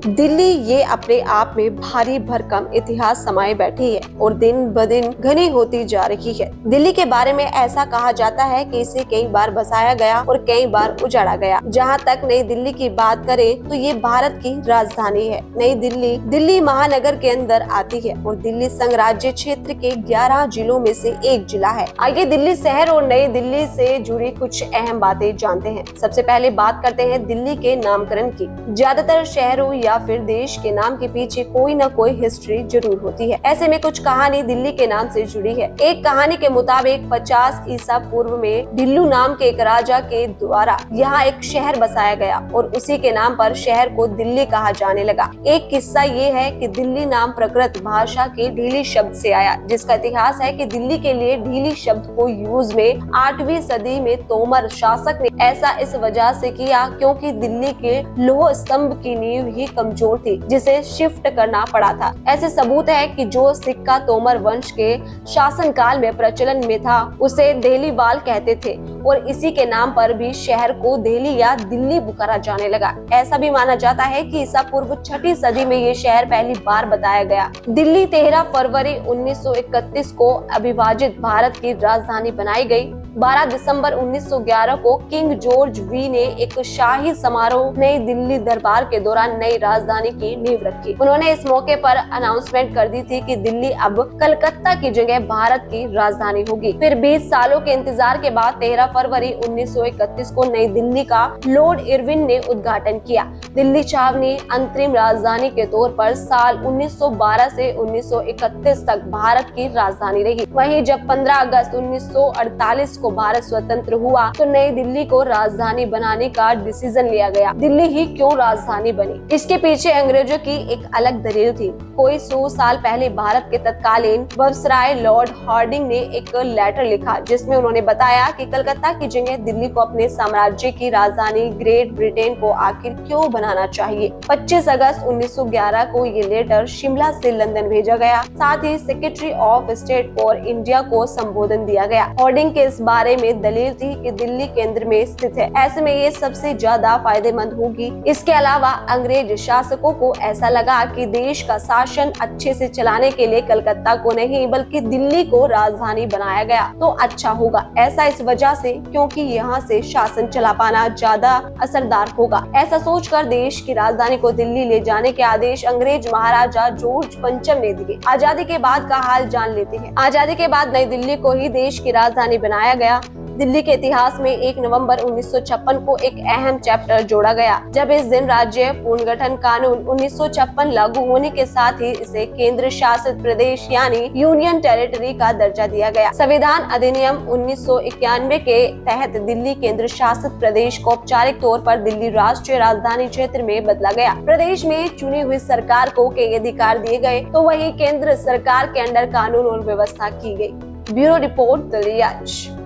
दिल्ली ये अपने आप में भारी भरकम इतिहास समाये बैठी है और दिन ब दिन घनी होती जा रही है। दिल्ली के बारे में ऐसा कहा जाता है कि इसे कई बार बसाया गया और कई बार उजाड़ा गया। जहां तक नई दिल्ली की बात करें तो ये भारत की राजधानी है। नई दिल्ली दिल्ली महानगर के अंदर आती है और दिल्ली संघराज्य क्षेत्र के 11 जिलों में से एक जिला है। आइए दिल्ली शहर और नई दिल्ली से जुड़ी कुछ अहम बातें जानते हैं। सबसे पहले बात करते हैं दिल्ली के नामकरण की। ज्यादातर शहरों या फिर देश के नाम के पीछे कोई न कोई हिस्ट्री जरूर होती है। ऐसे में कुछ कहानी दिल्ली के नाम से जुड़ी है। एक कहानी के मुताबिक 50 ईसा पूर्व में ढिल्लू नाम के एक राजा के द्वारा यहाँ एक शहर बसाया गया और उसी के नाम पर शहर को दिल्ली कहा जाने लगा। एक किस्सा ये है कि दिल्ली नाम प्राकृत भाषा के ढीली शब्द से आया, जिसका इतिहास है कि दिल्ली के लिए ढीली शब्द को यूज में 8वीं सदी में तोमर शासक ने ऐसा इस वजह से किया क्योंकि दिल्ली के लौह स्तंभ की नींव ही कमजोर थी, जिसे शिफ्ट करना पड़ा था। ऐसे सबूत है कि जो सिक्का तोमर वंश के शासनकाल में प्रचलन में था उसे देहलीवाल कहते थे और इसी के नाम पर भी शहर को दिल्ली या दिल्ली पुकारा जाने लगा। ऐसा भी माना जाता है कि ईसा पूर्व 6वीं सदी में ये शहर पहली बार बताया गया। दिल्ली 13 फरवरी 1931 को अविभाजित भारत की राजधानी बनाई गई। 12 दिसंबर 1911 को किंग जॉर्ज वी ने एक शाही समारोह नई दिल्ली दरबार के दौरान नई राजधानी की नींव रखी। उन्होंने इस मौके पर अनाउंसमेंट कर दी थी कि दिल्ली अब कलकत्ता की जगह भारत की राजधानी होगी। फिर 20 सालों के इंतजार के बाद 13 फरवरी 1931 को नई दिल्ली का लॉर्ड इरविन ने उद्घाटन किया। दिल्ली छावनी अंतरिम राजधानी के तौर पर साल 1912 से 1931 तक भारत की राजधानी रही। वहीं जब 15 अगस्त 1948 को भारत स्वतंत्र हुआ तो नई दिल्ली को राजधानी बनाने का डिसीजन लिया गया। दिल्ली ही क्यों राजधानी बनी, इसके पीछे अंग्रेजों की एक अलग दलील थी। कोई 100 साल पहले भारत के तत्कालीन वायसराय लॉर्ड हार्डिंग ने एक लेटर लिखा जिसमें उन्होंने बताया कि कलकत्ता की जगह दिल्ली को अपने साम्राज्य की राजधानी ग्रेट ब्रिटेन को आखिर क्यों बनाना चाहिए। 25 अगस्त 1911 को ये लेटर शिमला से लंदन भेजा गया। साथ ही secretary of state for India को संबोधन दिया गया। हार्डिंग के इस बारे में दलील थी कि दिल्ली केंद्र में स्थित है, ऐसे में ये सबसे ज्यादा फायदेमंद होगी। इसके अलावा अंग्रेज शासकों को ऐसा लगा कि देश का शासन अच्छे से चलाने के लिए कलकत्ता को नहीं बल्कि दिल्ली को राजधानी बनाया गया तो अच्छा होगा। ऐसा इस वजह से क्योंकि यहाँ से शासन चला पाना ज्यादा असरदार होगा। ऐसा सोचकर देश की राजधानी को दिल्ली ले जाने के आदेश अंग्रेज महाराजा जॉर्ज पंचम ने दिए। आजादी के बाद का हाल जान लेते हैं। आजादी के बाद नई दिल्ली को ही देश की राजधानी बनाया गया। दिल्ली के इतिहास में 1 नवंबर 1956 को एक अहम चैप्टर जोड़ा गया, जब इस दिन राज्य पुनर्गठन कानून 1956 लागू होने के साथ ही इसे केंद्र शासित प्रदेश यानी यूनियन टेरिटरी का दर्जा दिया गया। संविधान अधिनियम 1991 के तहत दिल्ली केंद्र शासित प्रदेश को औपचारिक तौर पर दिल्ली राष्ट्रीय राजधानी क्षेत्र में बदला गया। प्रदेश में चुनी हुई सरकार को कई अधिकार दिए गए तो वही केंद्र सरकार के अंडर कानून और व्यवस्था की गई। ब्यूरो रिपोर्ट दिल्ली आज।